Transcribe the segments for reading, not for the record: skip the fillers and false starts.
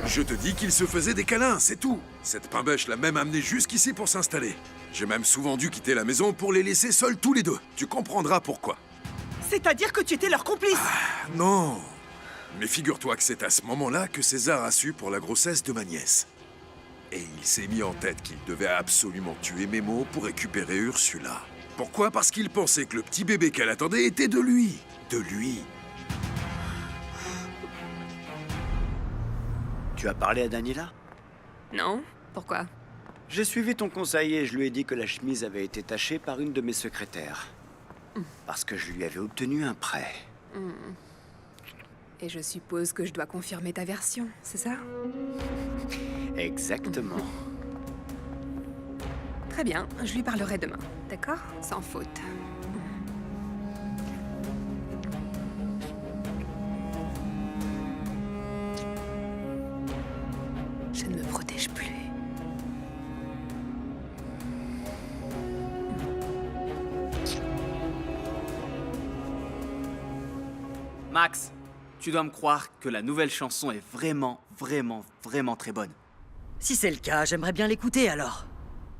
Je te dis qu'il se faisait des câlins, c'est tout. Cette pimbèche l'a même amené jusqu'ici pour s'installer. J'ai même souvent dû quitter la maison pour les laisser seuls tous les deux. Tu comprendras pourquoi. C'est-à-dire que tu étais leur complice? Non. Mais figure-toi que c'est à ce moment-là que César a su pour la grossesse de ma nièce. Et il s'est mis en tête qu'il devait absolument tuer Memo pour récupérer Ursula. Pourquoi? Parce qu'il pensait que le petit bébé qu'elle attendait était de lui. De lui. Tu as parlé à Daniela? Non? Pourquoi? J'ai suivi ton conseil et je lui ai dit que la chemise avait été tachée par une de mes secrétaires. Parce que je lui avais obtenu un prêt. Et je suppose que je dois confirmer ta version, c'est ça? Exactement. Très bien, je lui parlerai demain, d'accord? Sans faute. Je ne me protège plus. Max, tu dois me croire que la nouvelle chanson est vraiment très bonne. Si c'est le cas, j'aimerais bien l'écouter alors.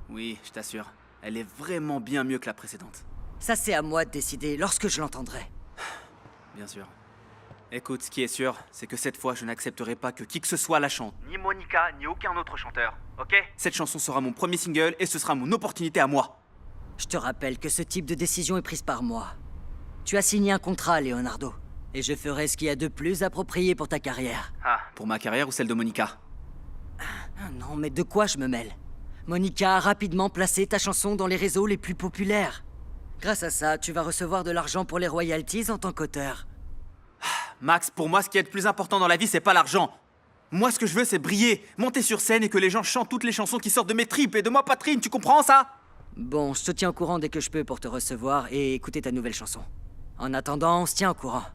Oui, je t'assure, elle est vraiment bien mieux que la précédente. Ça, c'est à moi de décider lorsque je l'entendrai. Bien sûr. Écoute, ce qui est sûr, c'est que cette fois, je n'accepterai pas que qui que ce soit la chante. Ni Monica, ni aucun autre chanteur, ok? Cette chanson sera mon premier single et ce sera mon opportunité à moi. Je te rappelle que ce type de décision est prise par moi. Tu as signé un contrat, Leonardo. Et je ferai ce qu'il y a de plus approprié pour ta carrière. Ah, pour ma carrière ou celle de Monica? Ah non, mais de quoi je me mêle? Monica a rapidement placé ta chanson dans les réseaux les plus populaires. Grâce à ça, tu vas recevoir de l'argent pour les royalties en tant qu'auteur. Max, pour moi, ce qui est le plus important dans la vie, c'est pas l'argent. Moi, ce que je veux, c'est briller, monter sur scène et que les gens chantent toutes les chansons qui sortent de mes tripes et de ma poitrine, tu comprends ça? Bon, je te tiens au courant dès que je peux pour te recevoir et écouter ta nouvelle chanson. En attendant, on se tient au courant.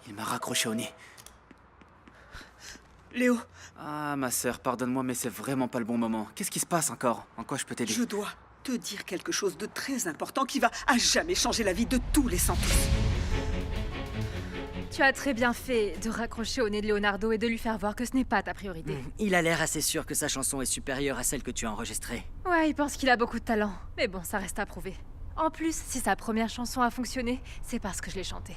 Il m'a raccroché au nez. Léo, Ah, ma sœur, pardonne-moi, mais c'est vraiment pas le bon moment. Qu'est-ce qui se passe encore? En quoi je peux t'aider? je dois te dire quelque chose de très important qui va à jamais changer la vie de tous les Santos. Tu as très bien fait de raccrocher au nez de Leonardo et de lui faire voir que ce n'est pas ta priorité. Il a l'air assez sûr que sa chanson est supérieure à celle que tu as enregistrée. Ouais, il pense qu'il a beaucoup de talent. Mais bon, ça reste à prouver. En plus, si sa première chanson a fonctionné, c'est parce que je l'ai chantée.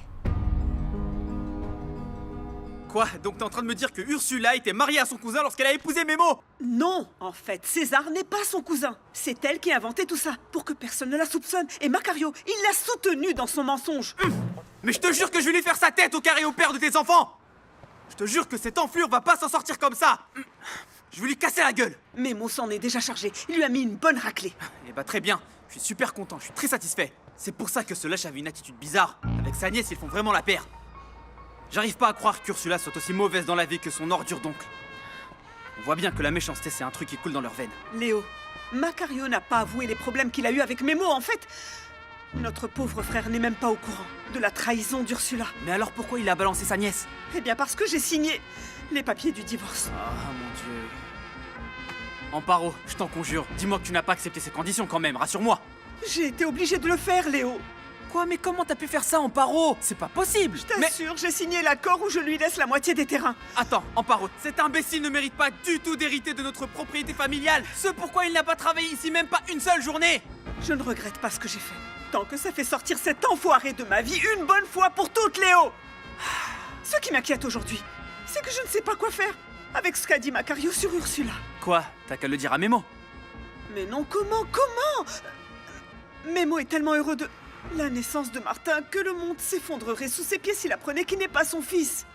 Quoi? Donc t'es en train de me dire que Ursula était mariée à son cousin lorsqu'elle a épousé Memo? Non, en fait, César n'est pas son cousin. C'est elle qui a inventé tout ça, pour que personne ne la soupçonne. Et Macario, il l'a soutenue dans son mensonge. Mais je te jure que je vais lui faire sa tête au carré au père de tes enfants! Je te jure que cette enflure va pas s'en sortir comme ça! Je vais lui casser la gueule! Memo s'en est déjà chargé. Il lui a mis une bonne raclée. Eh bah très bien, je suis super content, je suis très satisfait. C'est pour ça que ce lâche avait une attitude bizarre. Avec sa nièce, ils font vraiment la paire. J'arrive pas à croire qu'Ursula soit aussi mauvaise dans la vie que son ordure d'oncle. On voit bien que la méchanceté, c'est un truc qui coule dans leurs veines. Léo, Macario n'a pas avoué les problèmes qu'il a eus avec Memo, en fait. Notre pauvre frère n'est même pas au courant de la trahison d'Ursula. Mais alors pourquoi il a balancé sa nièce? Eh bien parce que j'ai signé les papiers du divorce. Ah mon dieu... Amparo, je t'en conjure, dis-moi que tu n'as pas accepté ces conditions quand même, rassure-moi. J'ai été obligée de le faire, Léo. Quoi? Mais comment t'as pu faire ça, Amparo? C'est pas possible! Je t'assure, j'ai signé l'accord où je lui laisse la moitié des terrains. Attends, Amparo, cet imbécile ne mérite pas du tout d'hériter de notre propriété familiale. Ce pourquoi il n'a pas travaillé ici même pas une seule journée. Je ne regrette pas ce que j'ai fait. Tant que ça fait sortir cet enfoiré de ma vie une bonne fois pour toutes, Léo. Ce qui m'inquiète aujourd'hui, c'est que je ne sais pas quoi faire avec ce qu'a dit Macario sur Ursula. Quoi? T'as qu'à le dire à Memo. Mais non, comment? Memo est tellement heureux de la naissance de Martin que le monde s'effondrerait sous ses pieds s'il apprenait qu'il n'est pas son fils.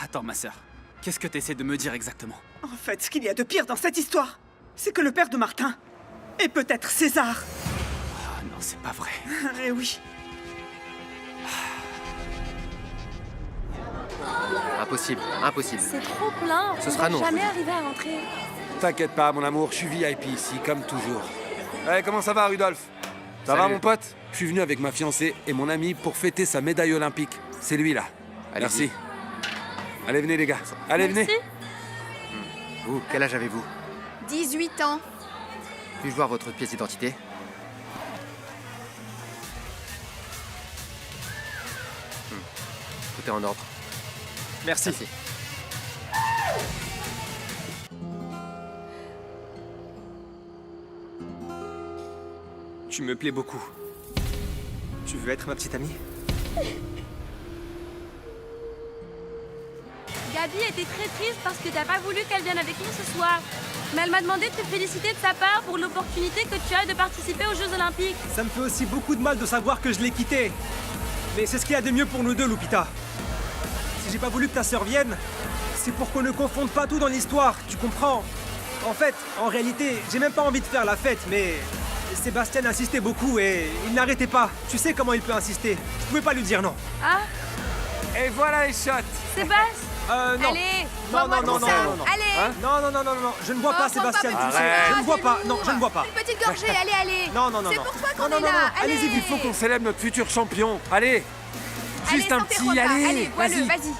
Attends, ma sœur, qu'est-ce que t'essaies de me dire exactement? En fait, ce qu'il y a de pire dans cette histoire, c'est que le père de Martin est peut-être César. Ah non, c'est pas vrai. Eh oui. Impossible, impossible. C'est trop plein. Ce sera non, Jamais je arriver à rentrer. T'inquiète pas, mon amour, je suis VIP ici, comme toujours. Ouais, comment ça va, Rudolph? Ça va, Salut. mon pote? Je suis venu avec ma fiancée et mon ami pour fêter sa médaille olympique. C'est lui, là. Allez-y. Merci. Allez, venez, les gars. Allez, venez. Vous, quel âge avez-vous? 18 ans. Puis-je voir votre pièce d'identité? Tout est en ordre. Merci. Tu me plais beaucoup. Tu veux être ma petite amie? Gabi était très triste parce que t'as pas voulu qu'elle vienne avec nous ce soir. Mais elle m'a demandé de te féliciter de sa part pour l'opportunité que tu as de participer aux Jeux Olympiques. Ça me fait aussi beaucoup de mal de savoir que je l'ai quitté. Mais c'est ce qu'il y a de mieux pour nous deux, Lupita. Si j'ai pas voulu que ta sœur vienne, c'est pour qu'on ne confonde pas tout dans l'histoire, tu comprends? En fait, en réalité, j'ai même pas envie de faire la fête, mais Sébastien insistait beaucoup et il n'arrêtait pas. Tu sais comment il peut insister. Je pouvais pas lui dire non. Ah, Et voilà les shots. Sébastien! Non. Allez, Non, bois-moi non, tout non, ça. non, non. Allez. Hein? Non, non, non, non, non, je ne bois pas, Oh, prends Sébastien, pas, tu sais. Arrête. Je ne bois pas, non, je ne bois pas. Une petite gorgée, allez, allez. Non, non, non, C'est non. pour toi qu'on Non, non, est non, là. non. Allez. Allez-y, Il faut qu'on célèbre notre futur champion. Allez. Allez, Juste un santé, petit, Juanpa. allez. Allez, bois-le, Vas-y. vas-y.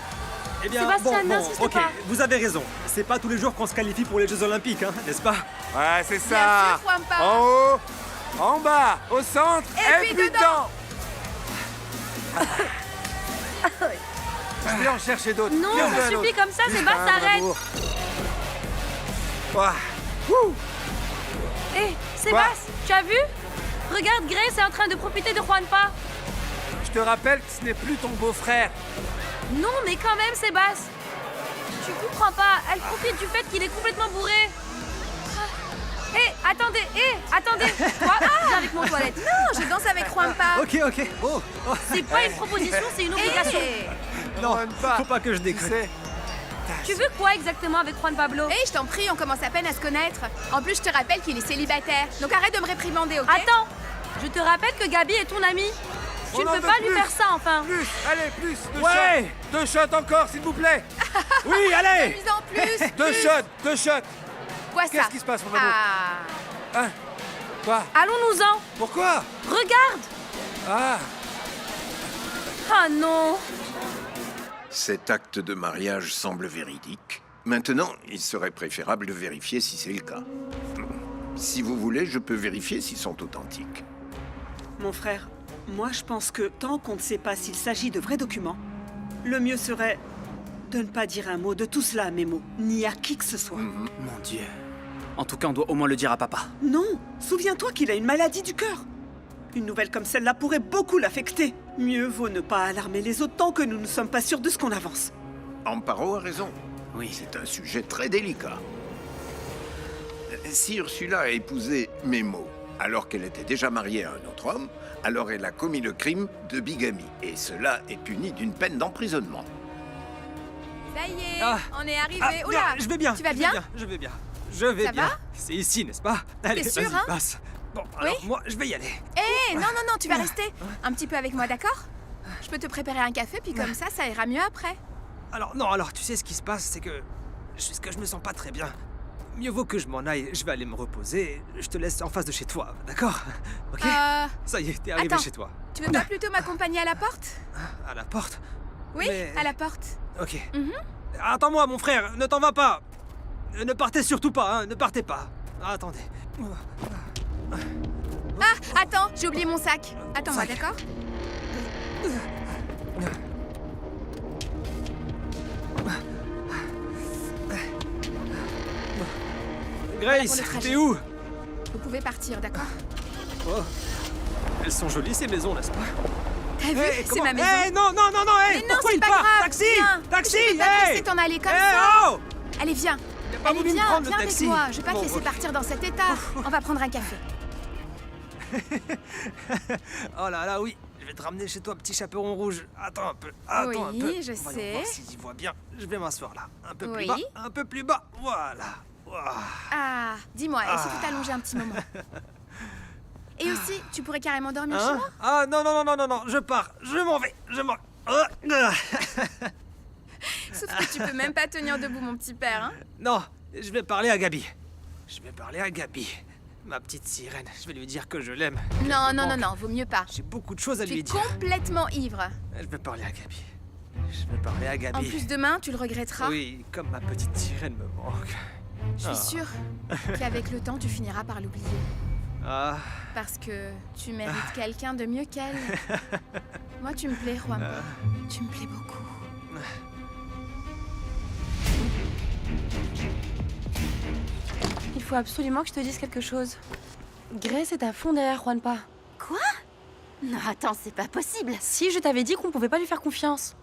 Eh bien, Sébastien, bon, n'insiste ok, pas. vous avez raison. C'est pas tous les jours qu'on se qualifie pour les Jeux Olympiques, hein, n'est-ce pas? Ouais, c'est Bien ça. sûr, Juanpa. En haut, en bas, au centre Et puis dedans. Je vais en chercher d'autres. Non, Viens, ça un suffit autre. comme ça, Juste Sébastien, un, mon arrête. amour. Ouah. Wouh. Hé, Sébastien, tu as vu? Regarde, Grace est en train de profiter de Juanpa. Je te rappelle que ce n'est plus ton beau-frère. Non, mais quand même, Sébastien. Tu comprends pas, elle profite du fait qu'il est complètement bourré. Hé, attendez, Toi, viens avec mon toilette. Non, je danse avec Juanpa. Ok, ok. Oh, oh. C'est pas une proposition, c'est une obligation. Non, Juanpa, faut pas que je Tu déconne. sais, Tu veux quoi exactement avec Juan Pablo? Hé, je t'en prie, on commence à peine à se connaître. En plus, je te rappelle qu'il est célibataire. Donc arrête de me réprimander, ok? Attends, je te rappelle que Gabi est ton amie. Tu On ne en peux veut pas lui plus. faire ça, enfin. plus, allez, plus. Deux Ouais. shots. 2 shots encore, s'il vous plaît. Oui, allez. Plus en plus. 2 shots, 2 shots. Bois ça. Qu'est-ce qui se passe, mon amour? Ah. Hein? Quoi? Allons-nous-en. Pourquoi? Regarde. Ah. Ah non. Cet acte de mariage semble véridique. Maintenant, il serait préférable de vérifier si c'est le cas. Si vous voulez, je peux vérifier s'ils sont authentiques. Mon frère, moi je pense que tant qu'on ne sait pas s'il s'agit de vrais documents, le mieux serait de ne pas dire un mot de tout cela à Memo, ni à qui que ce soit. Mon Dieu. En tout cas, on doit au moins le dire à papa. Non, souviens-toi qu'il a une maladie du cœur. Une nouvelle comme celle-là pourrait beaucoup l'affecter. Mieux vaut ne pas alarmer les autres tant que nous ne sommes pas sûrs de ce qu'on avance. Amparo a raison. Oui. C'est un sujet très délicat. Si Ursula a épousé Memo alors qu'elle était déjà mariée à un autre homme, alors elle a commis le crime de bigamie. Et cela est puni d'une peine d'emprisonnement. Ça y est, Ah. on est arrivé. Ah, Oula. je vais bien. Tu vas je bien? vais bien. Je vais bien. Je vais Ça bien. va? C'est ici, n'est-ce pas? Allez, sûr, vas-y, hein? passe. Bon, alors moi, je vais y aller. Hé, non, non, non, tu vas rester un petit peu avec moi, d'accord? Je peux te préparer un café, puis comme ça ira mieux après. Alors, tu sais ce qui se passe, c'est que je me sens pas très bien. Mieux vaut que je m'en aille, je vais aller me reposer. Je te laisse en face de chez toi, d'accord? Ok? Ça y est, t'es arrivé attends. chez toi. Tu veux pas plutôt m'accompagner à la porte? À la porte? Oui, Mais- à la porte. Ok. Mhm. Attends-moi, mon frère, ne t'en va pas. Ne partez surtout pas, hein, ne partez pas. Attendez. Ah, attends, j'ai oublié mon sac. Attends-moi, Sac. d'accord? Grace, pour le trajet. t'es où? Vous pouvez partir, d'accord? Oh. Elles sont jolies ces maisons, n'est-ce pas? T'as vu? Hey, C'est comment- ma maison. Hey, non, non, non, non, hey, Mais non, pourquoi c'est il pas part? grave. Taxi! Viens. Taxi! Je peux pas te hey! laisser t'en aller comme Hey, ça. oh! Allez, viens. Il a pas Allez, voulu me viens, prendre le viens avec taxi. moi. Je vais pas te Bon, laisser ok. partir dans cet état. On va prendre un café. Oh là là, oui. Je vais te ramener chez toi, petit chaperon rouge. Attends un peu. Attends Oui, un peu. je Voyons sais. voir si j'y vois bien. Je vais m'asseoir là. Un peu plus Oui. bas. Un peu plus bas. Voilà. Ouah. Ah, dis-moi, et si tu t'allongeais un petit moment? Et aussi, tu pourrais carrément dormir chez Hein? moi? Ah non, non, non, non, non, non. Je pars. Je m'en vais. Je m'en... Sauf que tu peux même pas tenir debout, mon petit père, hein? Non, je vais parler à Gabi. Je vais parler à Gabi. Ma petite sirène. Je vais lui dire que je l'aime. Non, non, non, non, vaut mieux pas. J'ai beaucoup de choses à Tu lui es dire. complètement ivre. Je vais parler à Gabi. Je vais parler à Gabi. En plus, demain, tu le regretteras. Oui, comme ma petite sirène me manque. Je suis sûre qu'avec le temps, tu finiras par l'oublier. Ah, Parce que tu mérites quelqu'un de mieux qu'elle. Moi, tu me plais, Juanpa. Tu me plais beaucoup. faut absolument que je te dise quelque chose. Grace est à fond derrière Juanpa. Quoi? Non, attends, c'est pas possible. Si, je t'avais dit qu'on pouvait pas lui faire confiance.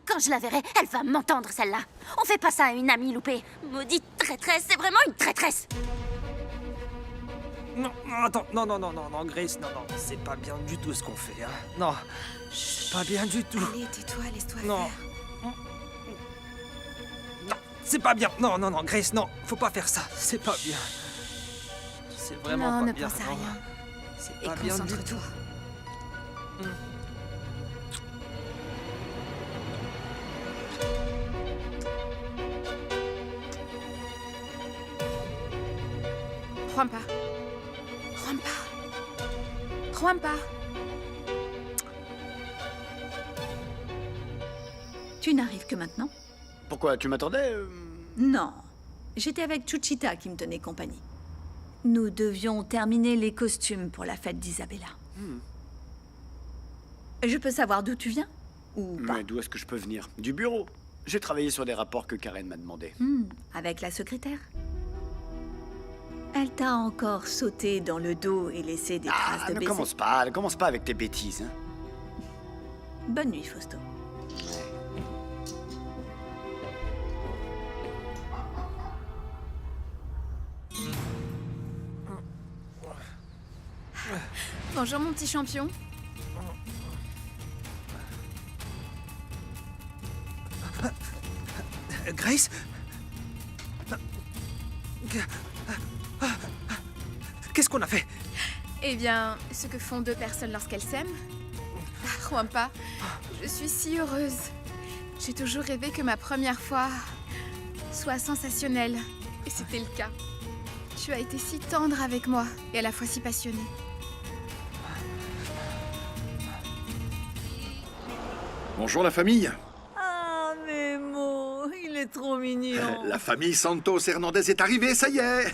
Quand je la verrai, elle va m'entendre, celle-là. On fait pas ça à une amie loupée. Maudite traîtresse, c'est vraiment une traîtresse. Non, non, attends, non, non, non, non, non, Grace, non, non, c'est pas bien du tout ce qu'on fait, hein. Non, c'est pas bien du tout. Allez, tais-toi, laisse-toi Non. faire. Non, c'est pas bien. Non, non, non, Grace, non, faut pas faire ça. C'est pas bien. C'est vraiment Non, pas ne bien. pense à non. rien. C'est Et pas bien du tout. concentre-toi. Juanpa. Juanpa. Juanpa. Tu n'arrives que maintenant? Pourquoi? Tu m'attendais Non. J'étais avec Chuchita qui me tenait compagnie. Nous devions terminer les costumes pour la fête d'Isabella. Je peux savoir d'où tu viens? Ou pas? Mais d'où est-ce que je peux venir? Du bureau. J'ai travaillé sur des rapports que Karen m'a demandé. Avec la secrétaire? Elle t'a encore sauté dans le dos et laissé des traces de ne baiser. commence pas avec tes bêtises. Hein. Bonne nuit, Fausto. Bonjour mon petit champion. Grace? Qu'est-ce qu'on a fait? Eh bien, ce que font deux personnes lorsqu'elles s'aiment. Ah, Juanpa, je suis si heureuse. J'ai toujours rêvé que ma première fois soit sensationnelle. Et c'était le cas. Tu as été si tendre avec moi et à la fois si passionné. Bonjour la famille. Ah, Memo, il est trop mignon. La famille Santos Hernandez est arrivée, ça y est.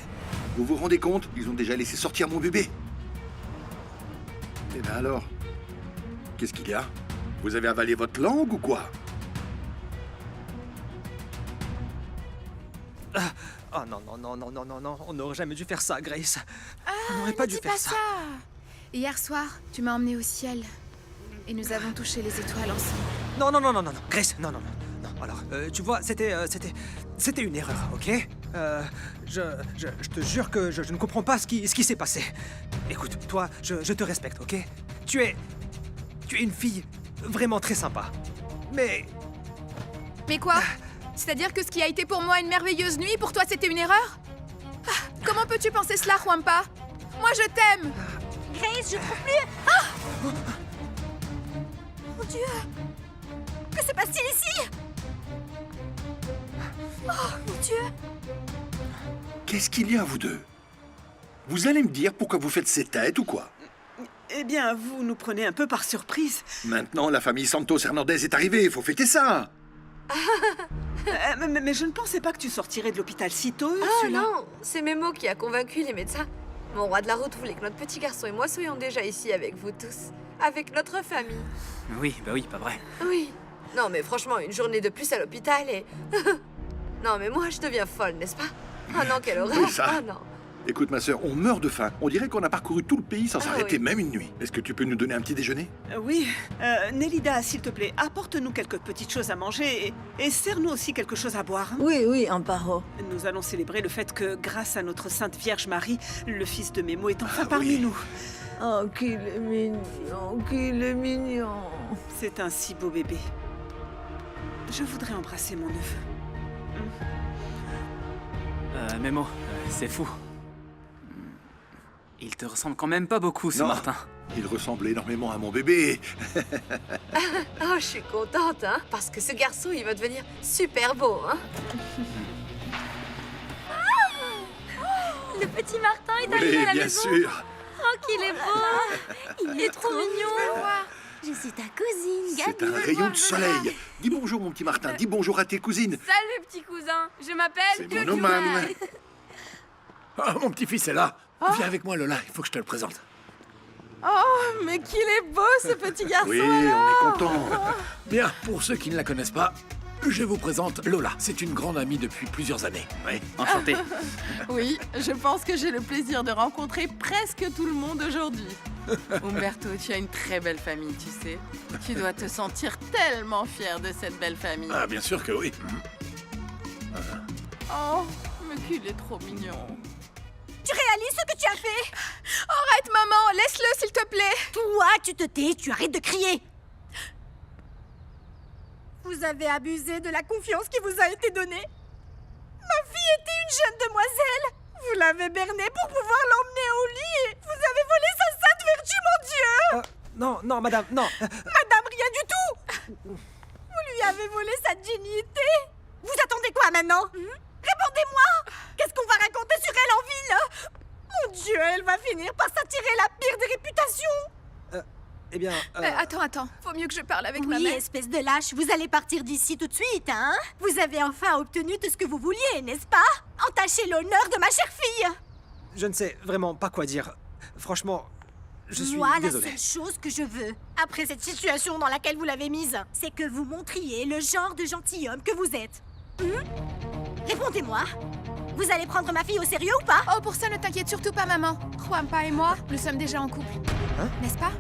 Vous vous rendez compte? Ils ont déjà laissé sortir mon bébé. Eh ben alors, qu'est-ce qu'il y a? Vous avez avalé votre langue ou quoi? Oh non, non, non, non, non, non, non, on n'aurait jamais dû faire ça, Grace. Ah, on n'aurait pas dû dis faire pas ça. Hier soir, tu m'as emmené au ciel. Et nous avons touché les étoiles ensemble. Non, non, non, non, non, non, Grace, non, non, non. Non, alors, tu vois, c'était une erreur, ok? Je te jure que je ne comprends pas ce qui s'est passé. Écoute, toi, je te respecte, ok? Tu es une fille vraiment très sympa. Mais Mais quoi? C'est-à-dire que ce qui a été pour moi une merveilleuse nuit, pour toi c'était une erreur? Ah, comment peux-tu penser cela, Juanpa? Moi je t'aime! Grace, je trouve plus... Ah! Mon Dieu! Que se passe-t-il ici? Oh, mon Dieu! Qu'est-ce qu'il y a, vous deux? Vous allez me dire pourquoi vous faites ces têtes ou quoi? Eh bien, vous nous prenez un peu par surprise. Maintenant, la famille Santos Hernandez est arrivée, il faut fêter ça. Mais je ne pensais pas que tu sortirais de l'hôpital si tôt, Ah Ursula. non, c'est Memo qui a convaincu les médecins. Mon roi de la route voulait que notre petit garçon et moi soyons déjà ici avec vous tous. Avec notre famille. Oui, bah oui, pas vrai. Oui. Non mais franchement, une journée de plus à l'hôpital et... Non mais moi je deviens folle, n'est-ce pas? Oh non, quelle horreur. Oui, ça. Oh non. Écoute, ma sœur, on meurt de faim. On dirait qu'on a parcouru tout le pays sans s'arrêter oui. même une nuit. Est-ce que tu peux nous donner un petit déjeuner? Oui. Nélida, s'il te plaît, apporte-nous quelques petites choses à manger et sers-nous aussi quelque chose à boire. Hein. Oui, oui, Amparo. Nous allons célébrer le fait que, grâce à notre Sainte Vierge Marie, le fils de Memo est enfin parmi nous. Oh, qu'il est mignon, qu'il est mignon. C'est un si beau bébé. Je voudrais embrasser mon neveu. Memo, c'est fou. Il te ressemble quand même pas beaucoup, ce Non. Martin. Il ressemble énormément à mon bébé. Oh, je suis contente, hein, parce que ce garçon, il va devenir super beau, hein. Le petit Martin est Oui, arrivé à la bien maison. sûr. Oh, qu'il est beau. Il est trop mignon. Je suis ta cousine, Gabi. C'est un rayon de soleil. Dis bonjour, mon petit Martin. Dis bonjour à tes cousines. Salut, petit cousin. Je m'appelle C'est mon Oman. Ah, mon petit-fils est là. Viens avec moi, Lola, il faut que je te le présente. Oh, mais qu'il est beau, ce petit garçon. Oui, on est content. Bien, pour ceux qui ne la connaissent pas, Je vous présente Lola. C'est une grande amie depuis plusieurs années. Oui, enchanté. Oui, je pense que j'ai le plaisir de rencontrer presque tout le monde aujourd'hui. Umberto, tu as une très belle famille, tu sais. Tu dois te sentir tellement fier de cette belle famille. Ah, bien sûr que oui. Oh, mais qu'il est trop mignon. Tu réalises ce que tu as fait? Arrête, maman, laisse-le, s'il te plaît. Toi, tu te tais, tu arrêtes de crier. Vous avez abusé de la confiance qui vous a été donnée. Ma fille était une jeune demoiselle. Vous l'avez bernée pour pouvoir l'emmener au lit. Vous avez volé sa sainte vertu, mon Dieu. Non, non, madame, non. Madame, rien du tout. Vous lui avez volé sa dignité. Vous attendez quoi maintenant? Répondez-moi. Qu'est-ce qu'on va raconter sur elle en ville? Mon Dieu, elle va finir par s'attirer la pire des réputations. Eh bien... Attends, faut mieux que je parle avec ma Oui, mère. espèce de lâche, vous allez partir d'ici tout de suite, hein? Vous avez enfin obtenu tout ce que vous vouliez, n'est-ce pas? Entacher l'honneur de ma chère fille. Je ne sais vraiment pas quoi dire. Franchement, je suis Moi, désolé. la seule chose que je veux, après cette situation dans laquelle vous l'avez mise, c'est que vous montriez le genre de gentilhomme que vous êtes. Répondez-moi. Vous allez prendre ma fille au sérieux ou pas? Oh, pour ça, ne t'inquiète surtout pas, maman. Juanpa et moi, nous sommes déjà en couple. Hein? N'est-ce pas?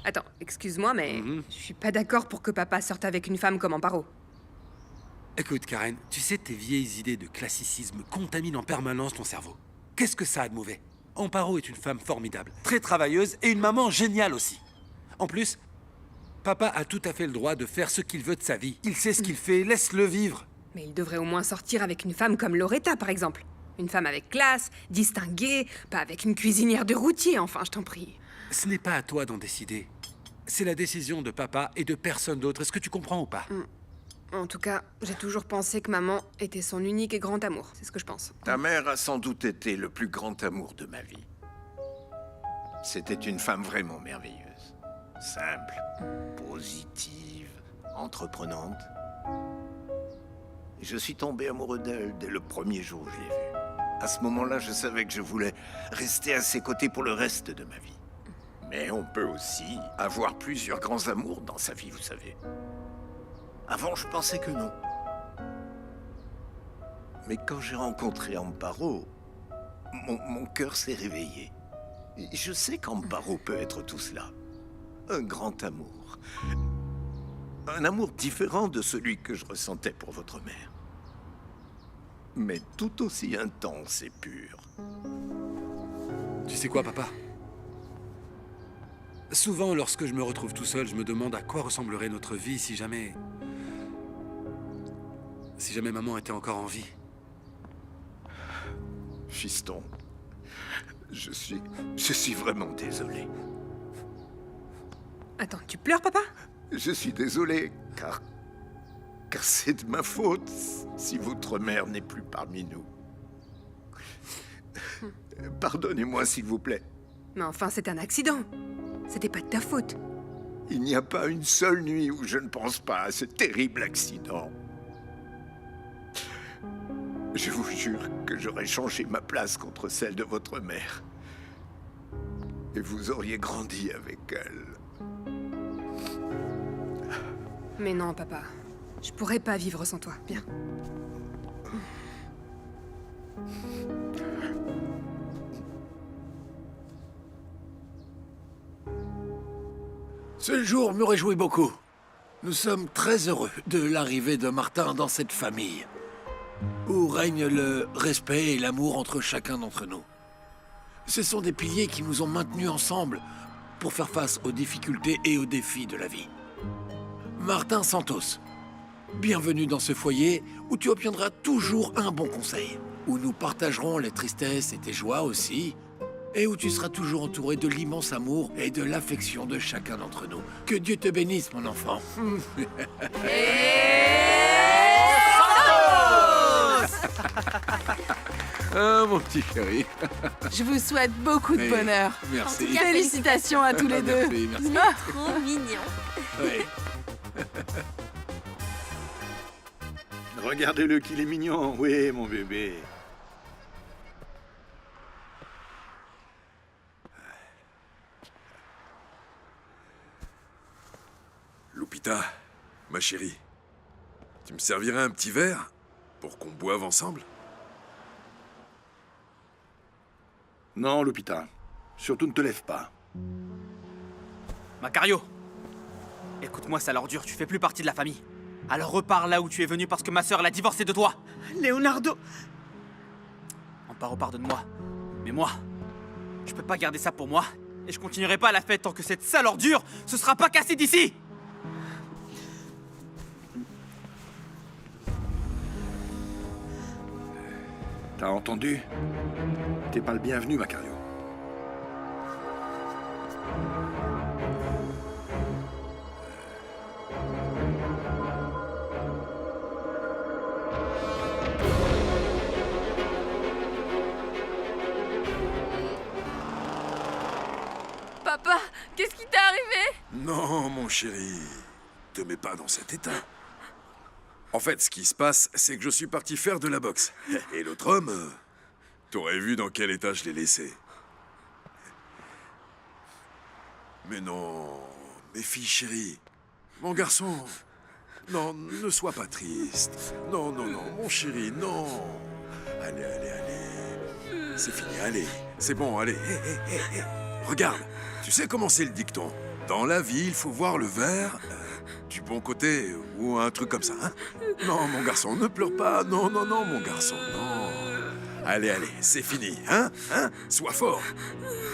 Attends, excuse-moi, mais je suis pas d'accord pour que papa sorte avec une femme comme Amparo. Écoute, Karen, tu sais, tes vieilles idées de classicisme contaminent en permanence ton cerveau. Qu'est-ce que ça a de mauvais? Amparo est une femme formidable, très travailleuse et une maman géniale aussi. En plus, papa a tout à fait le droit de faire ce qu'il veut de sa vie. Il sait ce qu'il fait, laisse-le vivre. Mais il devrait au moins sortir avec une femme comme Loretta, par exemple. Une femme avec classe, distinguée, pas avec une cuisinière de routier, enfin, je t'en prie. Ce n'est pas à toi d'en décider. C'est la décision de papa et de personne d'autre. Est-ce que tu comprends ou pas? En tout cas, j'ai toujours pensé que maman était son unique et grand amour. C'est ce que je pense. Ta mère a sans doute été le plus grand amour de ma vie. C'était une femme vraiment merveilleuse. Simple, positive, entreprenante. Je suis tombé amoureux d'elle dès le premier jour où je l'ai vue. À ce moment-là, je savais que je voulais rester à ses côtés pour le reste de ma vie. Mais on peut aussi avoir plusieurs grands amours dans sa vie, vous savez. Avant, je pensais que non. Mais quand j'ai rencontré Amparo, mon cœur s'est réveillé. Et je sais qu'Amparo peut être tout cela. Un grand amour. Un amour différent de celui que je ressentais pour votre mère. Mais tout aussi intense et pur. Tu sais quoi, papa? Souvent, lorsque je me retrouve tout seul, je me demande à quoi ressemblerait notre vie si jamais maman était encore en vie. Fiston, je suis vraiment désolé. Attends, tu pleures, papa? Je suis désolé, car c'est de ma faute si votre mère n'est plus parmi nous. Pardonnez-moi, s'il vous plaît. Mais enfin, c'est un accident. C'était pas de ta faute. Il n'y a pas une seule nuit où je ne pense pas à ce terrible accident. Je vous jure que j'aurais changé ma place contre celle de votre mère. Et vous auriez grandi avec elle. Mais non, papa. Je pourrais pas vivre sans toi. Viens. Ce jour me réjouit beaucoup. Nous sommes très heureux de l'arrivée de Martin dans cette famille, où règne le respect et l'amour entre chacun d'entre nous. Ce sont des piliers qui nous ont maintenus ensemble pour faire face aux difficultés et aux défis de la vie. Martin Santos, bienvenue dans ce foyer où tu obtiendras toujours un bon conseil, où nous partagerons les tristesses et tes joies aussi, et où tu seras toujours entouré de l'immense amour et de l'affection de chacun d'entre nous. Que Dieu te bénisse, mon enfant. Ah, mon petit chéri. Je vous souhaite beaucoup de bonheur. Merci. Félicitations à tous les deux. Merci. Trop mignon. Oui. Regardez-le qu'il est mignon. Oui, mon bébé. Lupita, ma chérie, tu me servirais un petit verre pour qu'on boive ensemble? Non, Lupita. Surtout ne te lève pas. Macario! Écoute-moi, sale ordure, tu fais plus partie de la famille. Alors repars là où tu es venu parce que ma sœur l'a divorcé de toi. Leonardo! Amparo, pardonne-moi. Mais moi, je peux pas garder ça pour moi. Et je continuerai pas la fête tant que cette sale ordure se sera pas cassée d'ici! T'as entendu? T'es pas le bienvenu, Macario. Papa, qu'est-ce qui t'est arrivé? Non, mon chéri, te mets pas dans cet état. En fait, ce qui se passe, c'est que je suis parti faire de la boxe. Et l'autre homme, t'aurais vu dans quel état je l'ai laissé. Mais non, mes filles chéries, mon garçon, non, ne sois pas triste. Non, non, non, mon chéri, non. Allez, allez, allez. C'est fini, allez. C'est bon, allez. Hé, hé, hé, hé. Regarde, tu sais comment c'est le dicton. Dans la vie, il faut voir le verre du bon côté ou un truc comme ça, hein? Non, mon garçon, ne pleure pas. Non, non, non, mon garçon, non. Allez, allez, c'est fini, hein? Sois fort.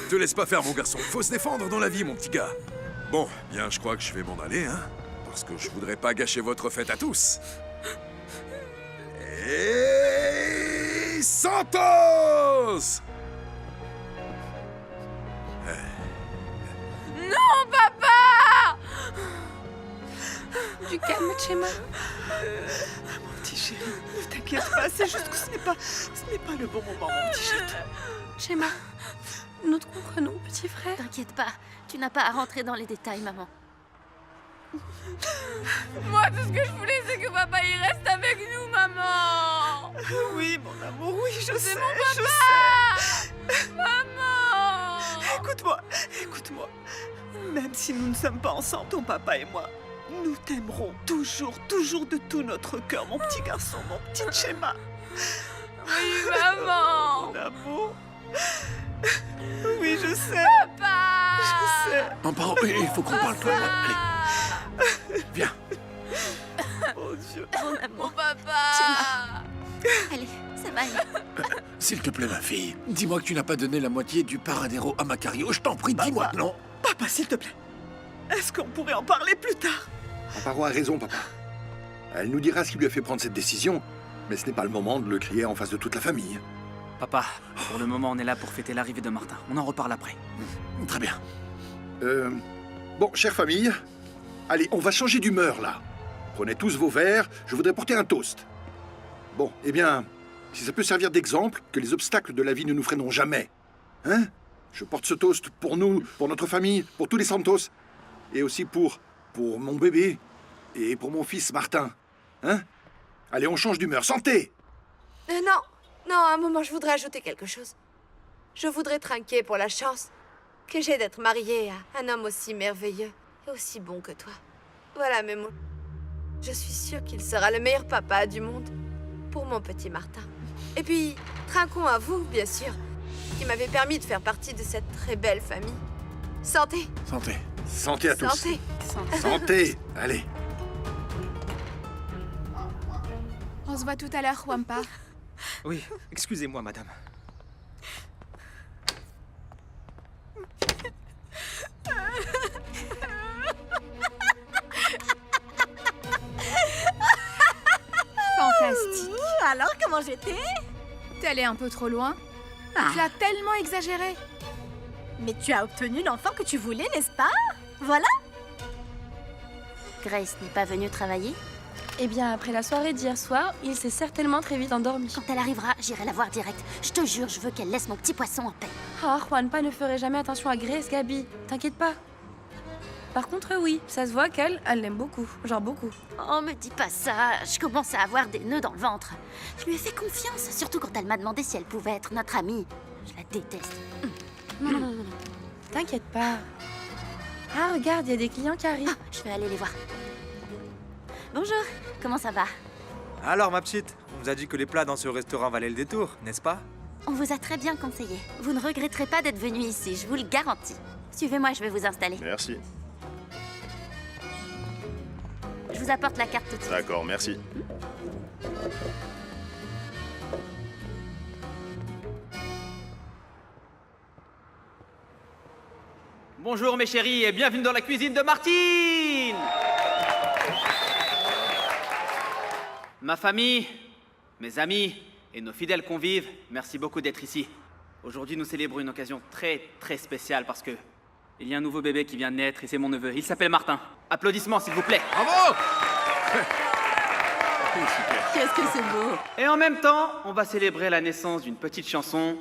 Te laisse pas faire, mon garçon. Faut se défendre dans la vie, mon petit gars. Bon, bien, je crois que je vais m'en aller, hein? Parce que je voudrais pas gâcher votre fête à tous. Et... Santos! Non, papa! Du calme, Chema. Mon petit chéri, ne t'inquiète pas, c'est juste que ce n'est pas le bon moment, mon petit chéri. Chema, nous te comprenons, petit frère. T'inquiète pas, tu n'as pas à rentrer dans les détails, maman. Moi, tout ce que je voulais, c'est que papa il reste avec nous, maman. Oui, mon amour, oui, je sais, mon papa. je sais. Maman! Écoute-moi, écoute-moi. Même si nous ne sommes pas ensemble, ton papa et moi, nous t'aimerons toujours, toujours de tout notre cœur, mon petit garçon, mon petit Chema. Oui, maman! Mon amour. Oui, je sais. Papa! Je sais. Amparo, il faut qu'on parle, toi. Allez. Viens. Oh Dieu. Mon amour. Mon papa! Allez, ça va aller. S'il te plaît, ma fille, dis-moi que tu n'as pas donné la moitié du paradero à Macario. Je t'en prie, dis-moi que non. Papa, s'il te plaît. Est-ce qu'on pourrait en parler plus tard? Amparo a raison, papa. Elle nous dira ce qui lui a fait prendre cette décision, mais ce n'est pas le moment de le crier en face de toute la famille. Papa, pour le moment, on est là pour fêter l'arrivée de Martin. On en reparle après. Très bien. Bon, chère famille, allez, on va changer d'humeur, là. Prenez tous vos verres, je voudrais porter un toast. Bon, eh bien, si ça peut servir d'exemple, que les obstacles de la vie ne nous freinent jamais. Hein? Je porte ce toast pour nous, pour notre famille, pour tous les Santos. Et aussi pour mon bébé et pour mon fils Martin. Hein? Allez, on change d'humeur. Santé! Non, un moment, je voudrais ajouter quelque chose. Je voudrais trinquer pour la chance que j'ai d'être mariée à un homme aussi merveilleux et aussi bon que toi. Voilà, mais je suis sûre qu'il sera le meilleur papa du monde pour mon petit Martin. Et puis, trinquons à vous, bien sûr, qui m'avez permis de faire partie de cette très belle famille. Santé! Santé. Santé à tous. Santé! Santé! Allez. On se voit tout à l'heure, Wampa. Oui, excusez-moi, madame. Fantastique. Alors, comment j'étais? T'es allée un peu trop loin. Tu as tellement exagéré. Mais tu as obtenu l'enfant que tu voulais, n'est-ce pas? Voilà. Grace n'est pas venue travailler? Eh bien, après la soirée d'hier soir, il s'est certainement très vite endormi. Quand elle arrivera, j'irai la voir direct. Je te jure, je veux qu'elle laisse mon petit poisson en paix. Ah, Juanpa ne ferait jamais attention à Grace, Gabi. T'inquiète pas. Par contre, oui, ça se voit qu'elle l'aime beaucoup. Genre beaucoup. Oh, me dis pas ça. Je commence à avoir des nœuds dans le ventre. Je lui ai fait confiance, surtout quand elle m'a demandé si elle pouvait être notre amie. Je la déteste. Non. T'inquiète pas. Ah, regarde, il y a des clients qui arrivent. Je vais aller les voir. Bonjour, comment ça va? Alors, ma petite, on vous a dit que les plats dans ce restaurant valaient le détour, n'est-ce pas? On vous a très bien conseillé. Vous ne regretterez pas d'être venu ici, je vous le garantis. Suivez-moi, je vais vous installer. Merci. Je vous apporte la carte tout de suite. D'accord, merci. Bonjour mes chéris et bienvenue dans la cuisine de Martine. Ma famille, mes amis et nos fidèles convives, merci beaucoup d'être ici. Aujourd'hui, nous célébrons une occasion très spéciale parce que il y a un nouveau bébé qui vient de naître et c'est mon neveu. Il s'appelle Martin. Applaudissements s'il vous plaît. Bravo. Qu'est-ce que c'est beau! Et en même temps, on va célébrer la naissance d'une petite chanson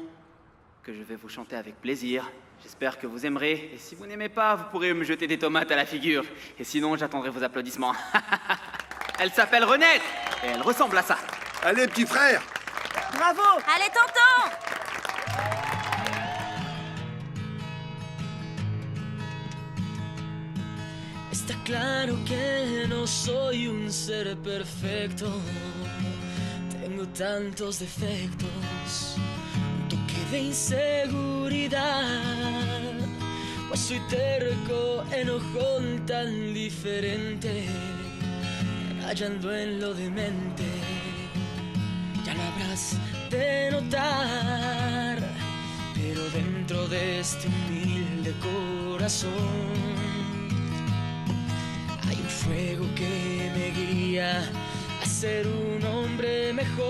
que je vais vous chanter avec plaisir. J'espère que vous aimerez, et si vous n'aimez pas, vous pourrez me jeter des tomates à la figure. Et sinon, j'attendrai vos applaudissements. Elle s'appelle Renaître, et elle ressemble à ça. Allez, petit frère! Bravo! Allez, tonton! Está claro que no soy un ser perfecto. Tengo tantos defectos, un toque de inseguridad. Pues soy terco, enojón, tan diferente, rayando en lo demente. Ya lo habrás de notar, pero dentro de este humilde corazón hay un fuego que me guía a ser un hombre mejor.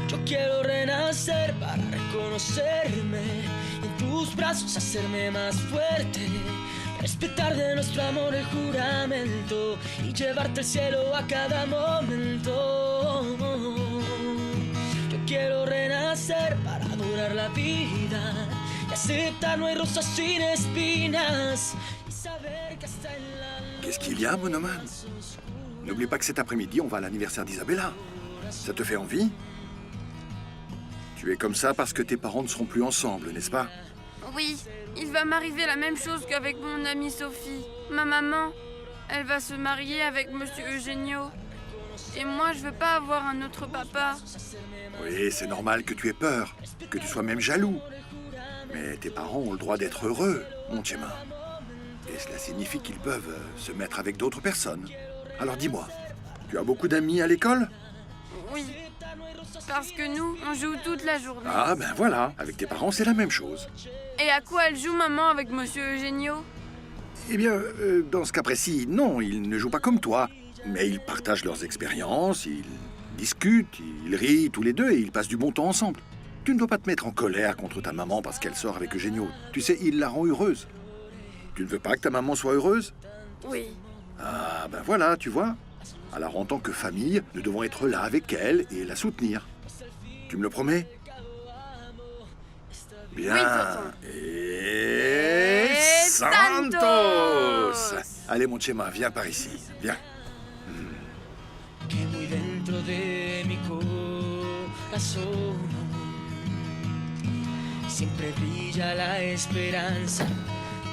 Yo quiero renacer para reconocerme en tus brazos, hacerme más fuerte, respetar de nuestro amor el juramento y llevarte al cielo a cada momento. Yo quiero renacer para adorar la vida y aceptar no hay rosas sin espinas y saber que hasta en la... Qu'est-ce qu'il y a, mon homme? N'oublie pas que cet après-midi, on va à l'anniversaire d'Isabella. Ça te fait envie? Tu es comme ça parce que tes parents ne seront plus ensemble, n'est-ce pas? Oui, il va m'arriver la même chose qu'avec mon amie Sophie. Ma maman, elle va se marier avec Monsieur Eugenio. Et moi, je veux pas avoir un autre papa. Oui, c'est normal que tu aies peur, que tu sois même jaloux. Mais tes parents ont le droit d'être heureux, mon Tchéma. Et cela signifie qu'ils peuvent se mettre avec d'autres personnes. Alors dis-moi, tu as beaucoup d'amis à l'école? Oui, parce que nous, on joue toute la journée. Ah ben voilà, avec tes parents c'est la même chose. Et à quoi elle joue, maman, avec Monsieur Eugenio? Eh bien, dans ce cas précis, non, ils ne jouent pas comme toi. Mais ils partagent leurs expériences, ils discutent, ils rient tous les deux et ils passent du bon temps ensemble. Tu ne dois pas te mettre en colère contre ta maman parce qu'elle sort avec Eugenio. Tu sais, il la rend heureuse. Tu ne veux pas que ta maman soit heureuse? Oui. Ah ben voilà, tu vois. Alors en tant que famille, nous devons être là avec elle et la soutenir. Tu me le promets? Bien. Oui, tonton. Et Santos! Allez mon Tchéma, viens par ici. Viens. Que muy dentro de mi corazón siempre brilla la esperanza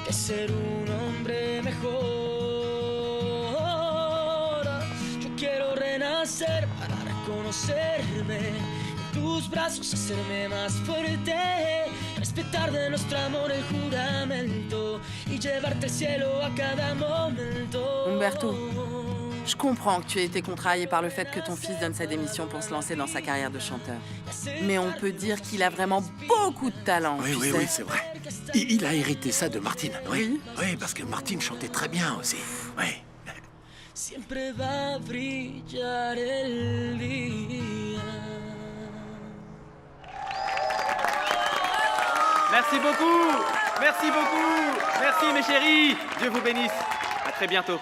de ser un hombre mejor. Yo quiero renacer para reconocerme en tus brazos, hacerme más fuerte, respetar de nuestro amor el juramento y llevarte al cielo a cada momento. Umberto, je comprends que tu aies été contrarié par le fait que ton fils donne sa démission pour se lancer dans sa carrière de chanteur. Mais on peut dire qu'il a vraiment beaucoup de talent. Oui, tu oui, sais. oui, c'est vrai. Il a hérité ça de Martine. Oui. Oui, parce que Martine chantait très bien aussi. Oui. Siempre va a brillar el día. Merci beaucoup. Merci beaucoup. Merci mes chéris. Dieu vous bénisse. À très bientôt.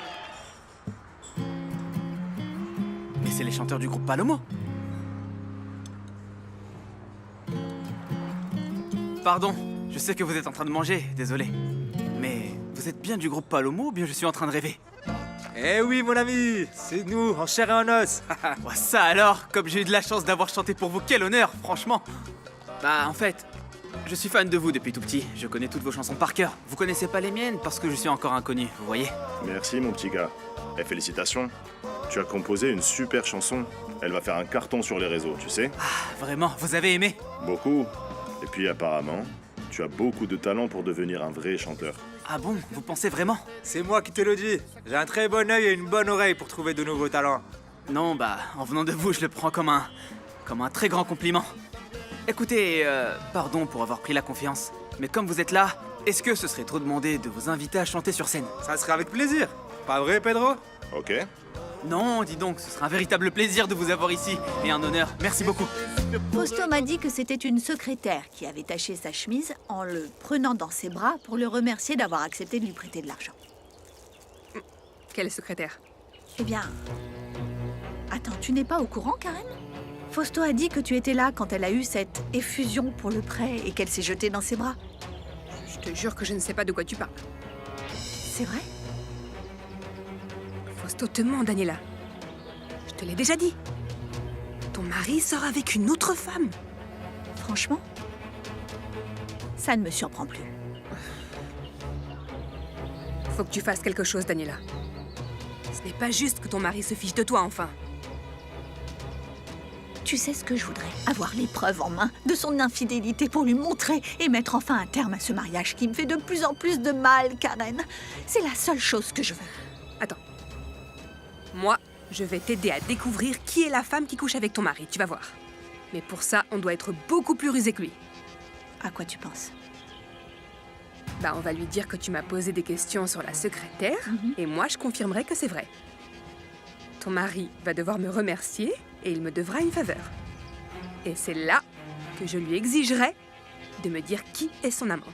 Mais c'est les chanteurs du groupe Palomo. Pardon, je sais que vous êtes en train de manger, désolé. Mais vous êtes bien du groupe Palomo ou bien je suis en train de rêver? Eh oui, mon ami, c'est nous, en chair et en os. Ça alors, comme j'ai eu de la chance d'avoir chanté pour vous, quel honneur, franchement. Bah en fait, Je suis fan de vous depuis tout petit. Je connais toutes vos chansons par cœur. Vous connaissez pas les miennes parce que je suis encore inconnu, vous voyez? Merci, mon petit gars. Et félicitations. Tu as composé une super chanson. Elle va faire un carton sur les réseaux, tu sais? Vraiment, vous avez aimé? Beaucoup. Et puis apparemment, tu as beaucoup de talent pour devenir un vrai chanteur. Ah bon? Vous pensez vraiment? C'est moi qui te le dis. J'ai un très bon œil et une bonne oreille pour trouver de nouveaux talents. Non, bah, en venant de vous, je le prends comme un très grand compliment. Écoutez, pardon pour avoir pris la confiance, mais comme vous êtes là, est-ce que ce serait trop demandé de vous inviter à chanter sur scène? Ça serait avec plaisir. Pas vrai, Pedro? Ok. Non, dis donc, ce sera un véritable plaisir de vous avoir ici, et un honneur. Merci beaucoup. Fausto m'a dit que c'était une secrétaire qui avait taché sa chemise en le prenant dans ses bras pour le remercier d'avoir accepté de lui prêter de l'argent. Quelle secrétaire? Eh bien... Attends, tu n'es pas au courant, Karen? Fausto a dit que tu étais là quand elle a eu cette effusion pour le prêt et qu'elle s'est jetée dans ses bras. Je te jure que je ne sais pas de quoi tu parles. C'est vrai? Fausto te ment, Daniela. Je te l'ai déjà dit. Ton mari sort avec une autre femme. Franchement, ça ne me surprend plus. Faut que tu fasses quelque chose, Daniela. Ce n'est pas juste que ton mari se fiche de toi, enfin. Tu sais ce que je voudrais? Avoir les preuves en main de son infidélité pour lui montrer et mettre enfin un terme à ce mariage qui me fait de plus en plus de mal, Karen. C'est la seule chose que je veux. Attends. Moi, je vais t'aider à découvrir qui est la femme qui couche avec ton mari, tu vas voir. Mais pour ça, on doit être beaucoup plus rusé que lui. À quoi tu penses? Bah, on va lui dire que tu m'as posé des questions sur la secrétaire, et moi, je confirmerai que c'est vrai. Ton mari va devoir me remercier, et il me devra une faveur. Et c'est là que je lui exigerai de me dire qui est son amante.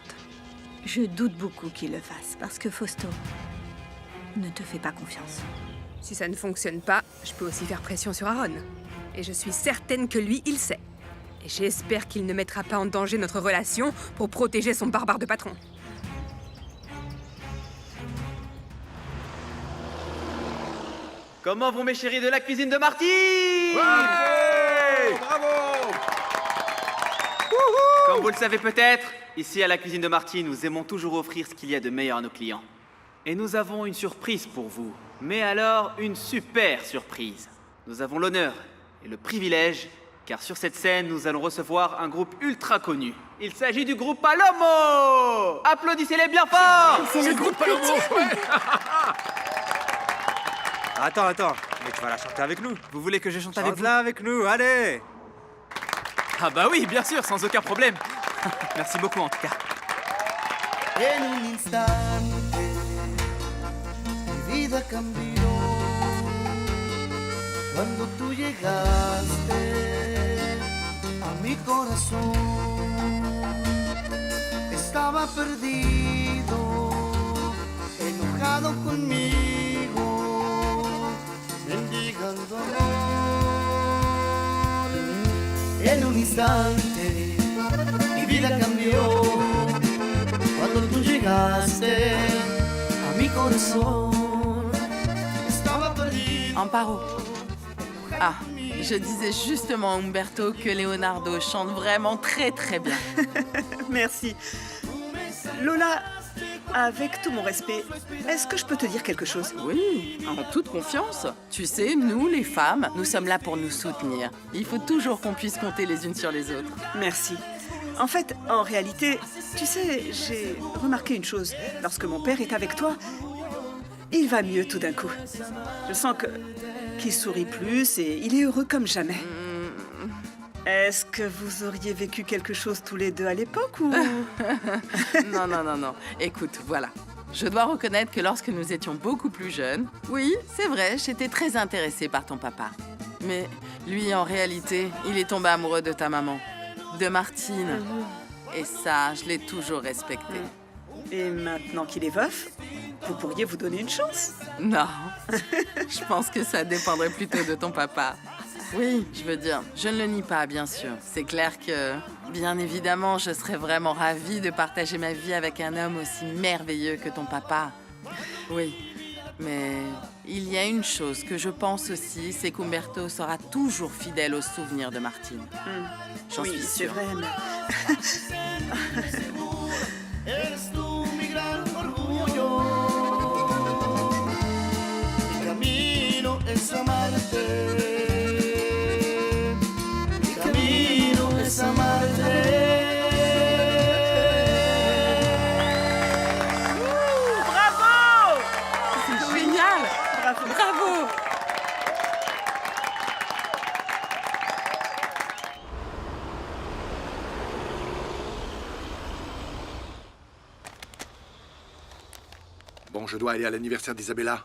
Je doute beaucoup qu'il le fasse, parce que Fausto ne te fait pas confiance. Si ça ne fonctionne pas, je peux aussi faire pression sur Aaron. Et je suis certaine que lui, il sait. Et j'espère qu'il ne mettra pas en danger notre relation pour protéger son barbare de patron. Comment vont mes chéris de la cuisine de Marty? Ouais! Bravo! Comme vous le savez peut-être, ici à la cuisine de Marty, nous aimons toujours offrir ce qu'il y a de meilleur à nos clients. Et nous avons une surprise pour vous. Mais alors, une super surprise. Nous avons l'honneur et le privilège, car sur cette scène, nous allons recevoir un groupe ultra connu. Il s'agit du groupe Palomo! Applaudissez-les bien fort! C'est le groupe Palomo! Attends, mais tu vas la chanter avec nous. Vous voulez que je chante avec vous? Chante-la avec nous, allez! Ah bah oui, bien sûr, sans aucun problème. Merci beaucoup en tout cas. En un instante, mi vida cambió cuando tú llegaste a mi corazón. Estaba perdido, enojado conmigo, mendigando amor. En un instante, mi vida cambió cuando tú llegaste a mi corazón. Estaba perdido. Amparo. Ah, je disais justement à Umberto que Leonardo chante vraiment très très bien. Merci. Lola, avec tout mon respect, est-ce que je peux te dire quelque chose? Oui, en toute confiance. Tu sais, nous, les femmes, nous sommes là pour nous soutenir. Il faut toujours qu'on puisse compter les unes sur les autres. Merci. En fait, en réalité, tu sais, j'ai remarqué une chose. Lorsque mon père est avec toi, il va mieux tout d'un coup. Je sens qu'il sourit plus et il est heureux comme jamais. Est-ce que vous auriez vécu quelque chose tous les deux à l'époque ou... Non. Écoute, voilà. Je dois reconnaître que lorsque nous étions beaucoup plus jeunes, oui, c'est vrai, j'étais très intéressée par ton papa. Mais lui, en réalité, il est tombé amoureux de ta maman, de Martine. Et ça, je l'ai toujours respecté. Et maintenant qu'il est veuf, vous pourriez vous donner une chance? Non, je pense que ça dépendrait plutôt de ton papa. Oui, je veux dire, je ne le nie pas, bien sûr. C'est clair que, bien évidemment, je serais vraiment ravie de partager ma vie avec un homme aussi merveilleux que ton papa. Oui, mais il y a une chose que je pense aussi, c'est qu'Umberto sera toujours fidèle au souvenir de Martine. J'en oui, suis c'est sûre. vrai, mais Eres tú mi gran orgullo. Mi camino es amarte. Mi camino es amarte. Bravo! C'est génial! Bravo! Bon, je dois aller à l'anniversaire d'Isabella.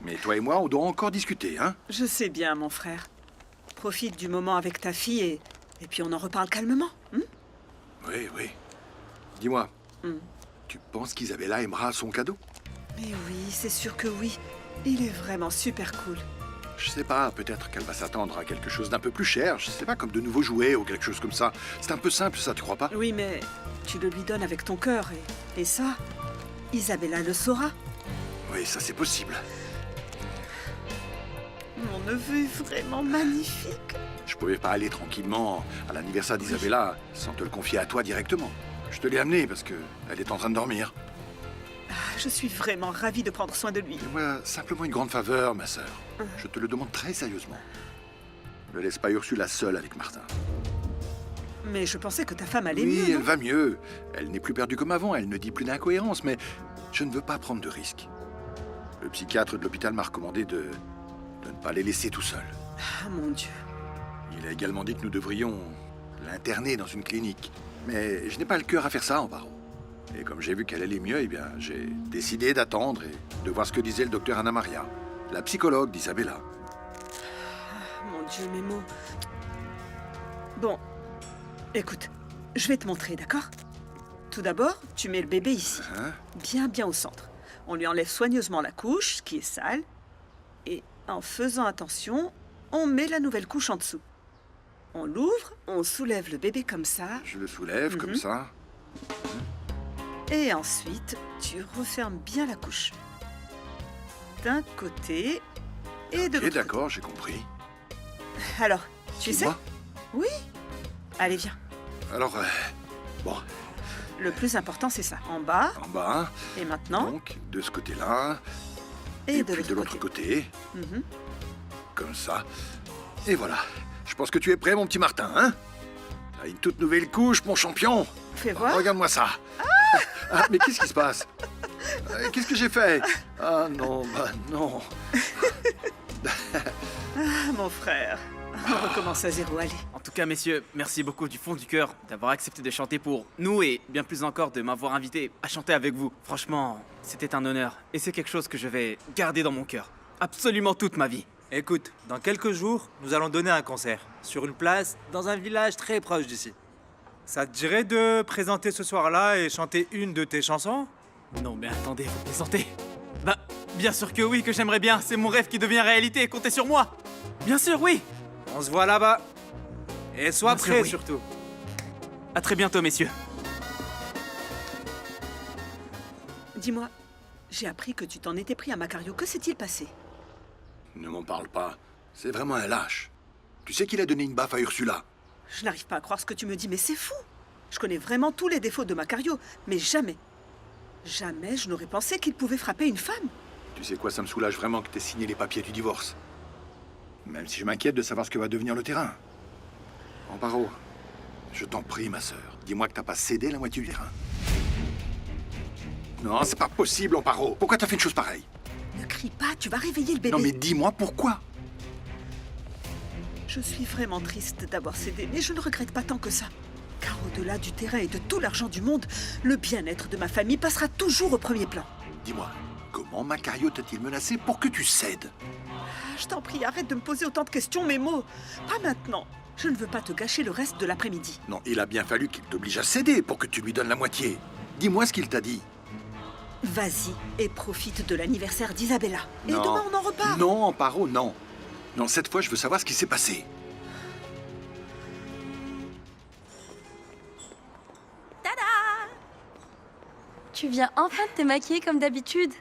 Mais toi et moi, on doit encore discuter, hein? Je sais bien, mon frère. Profite du moment avec ta fille et puis on en reparle calmement. Oui, oui. Dis-moi, Hmm. tu penses qu'Isabella aimera son cadeau? Mais oui, c'est sûr que oui. Il est vraiment super cool. Je sais pas, peut-être qu'elle va s'attendre à quelque chose d'un peu plus cher, je sais pas, comme de nouveaux jouets ou quelque chose comme ça. C'est un peu simple, ça, tu crois pas? Oui, mais tu le lui donnes avec ton cœur et ça, Isabella le saura. Oui, ça c'est possible. Mon neveu est vraiment magnifique. Je pouvais pas aller tranquillement à l'anniversaire d'Isabella sans te le confier à toi directement. Je te l'ai amené parce que elle est en train de dormir. Je suis vraiment ravie de prendre soin de lui. Fais-moi simplement une grande faveur, ma sœur. Je te le demande très sérieusement. Ne laisse pas Ursula seule avec Martin. Mais je pensais que ta femme allait Oui, mieux. elle non va mieux. Elle n'est plus perdue comme avant, elle ne dit plus d'incohérences, mais je ne veux pas prendre de risques. Le psychiatre de l'hôpital m'a recommandé de ne pas les laisser tout seuls. Ah, mon Dieu. Il a également dit que nous devrions l'interner dans une clinique. Mais je n'ai pas le cœur à faire ça, Amparo. Et comme j'ai vu qu'elle allait mieux, eh bien, j'ai décidé d'attendre et de voir ce que disait le docteur Anna Maria, la psychologue d'Isabella. Ah, mon Dieu, mes mots. Bon, écoute, je vais te montrer, d'accord? Tout d'abord, tu mets le bébé ici, bien au centre. On lui enlève soigneusement la couche, qui est sale, et en faisant attention, on met la nouvelle couche en dessous. On l'ouvre, on soulève le bébé comme ça. Je le soulève comme ça. Et ensuite, tu refermes bien la couche. D'un côté et de Ok, l'autre. d'accord, j'ai compris. Alors, tu sais? Dis-moi. Oui. Allez, viens. Alors, bon, Le plus important, c'est ça. En bas. en bas, Et maintenant. donc, de ce côté-là, Et puis de l'autre côté, Mhm. comme ça. Et voilà. Je pense que tu es prêt, mon petit Martin, hein? T'as une toute nouvelle couche, mon champion. Fais voir. Regarde-moi ça. Ah, mais qu'est-ce qui se passe? Qu'est-ce que j'ai fait? Ah non, bah non. Ah, mon frère. On recommence à zéro, allez. En tout cas, messieurs, merci beaucoup du fond du cœur d'avoir accepté de chanter pour nous et bien plus encore de m'avoir invité à chanter avec vous. Franchement, c'était un honneur et c'est quelque chose que je vais garder dans mon cœur. Absolument toute ma vie. Écoute, dans quelques jours, nous allons donner un concert sur une place dans un village très proche d'ici. Ça te dirait de présenter ce soir-là et chanter une de tes chansons? Non mais attendez, vous plaisantez. Bah, bien sûr que oui, que j'aimerais bien. C'est mon rêve qui devient réalité. Comptez sur moi. Bien sûr, oui. On se voit là-bas. Et sois Bien sûr, prêt oui. surtout. À très bientôt, messieurs. Dis-moi, j'ai appris que tu t'en étais pris à Macario. Que s'est-il passé? Ne m'en parle pas. C'est vraiment un lâche. Tu sais qu'il a donné une baffe à Ursula. Je n'arrive pas à croire ce que tu me dis, mais c'est fou. Je connais vraiment tous les défauts de Macario, mais jamais, jamais je n'aurais pensé qu'il pouvait frapper une femme. Tu sais quoi, ça me soulage vraiment que t'aies signé les papiers du divorce. Même si je m'inquiète de savoir ce que va devenir le terrain. Amparo, je t'en prie, ma sœur, dis-moi que t'as pas cédé la moitié du terrain. Non, c'est pas possible, Amparo. Pourquoi t'as fait une chose pareille? Ne crie pas, tu vas réveiller le bébé. Non, mais dis-moi pourquoi. Je suis vraiment triste d'avoir cédé, mais je ne regrette pas tant que ça. Car au-delà du terrain et de tout l'argent du monde, le bien-être de ma famille passera toujours au premier plan. Dis-moi, comment Macario t'a-t-il menacé pour que tu cèdes? Je t'en prie, arrête de me poser autant de questions, Mémo. Pas maintenant. Je ne veux pas te gâcher le reste de l'après-midi. Non, il a bien fallu qu'il t'oblige à céder pour que tu lui donnes la moitié. Dis-moi ce qu'il t'a dit. Vas-y et profite de l'anniversaire d'Isabella. Et Non. demain, on en reparle. Non, Amparo, non. Non, cette fois, je veux savoir ce qui s'est passé. Tu viens enfin de te maquiller comme d'habitude.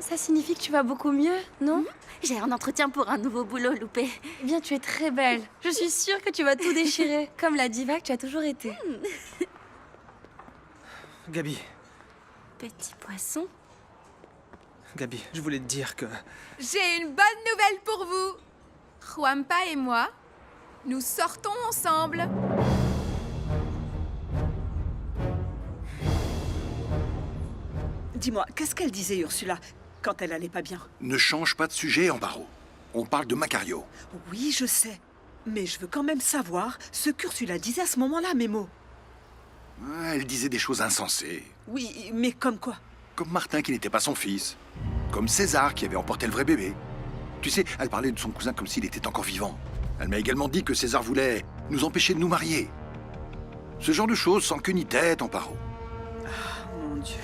Ça signifie que tu vas beaucoup mieux, non? J'ai un entretien pour un nouveau boulot, Loupé. Eh bien, tu es très belle. Je suis sûre que tu vas tout déchirer, comme la diva que tu as toujours été. Gabi, Petit poisson. Gabi, je voulais te dire que... J'ai une bonne nouvelle pour vous. Juanpa et moi, nous sortons ensemble. Dis-moi, qu'est-ce qu'elle disait, Ursula, quand elle allait pas bien? Ne change pas de sujet, Amparo. On parle de Macario. Oui, je sais. Mais je veux quand même savoir ce qu'Ursula disait à ce moment-là, Memo. Elle disait des choses insensées. Oui, mais comme quoi? Comme Martin qui n'était pas son fils. Comme César qui avait emporté le vrai bébé. Tu sais, elle parlait de son cousin comme s'il était encore vivant. Elle m'a également dit que César voulait nous empêcher de nous marier. Ce genre de choses sans queue ni tête, Amparo. Ah, mon Dieu.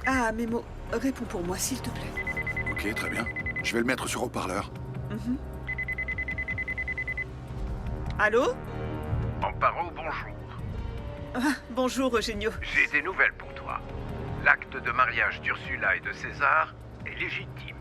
Ah, Memo, réponds pour moi, s'il te plaît. Ok, très bien. Je vais le mettre sur haut-parleur. Allô? Amparo, bonjour. Ah, bonjour, Eugenio. J'ai des nouvelles pour toi. L'acte de mariage d'Ursula et de César est légitime.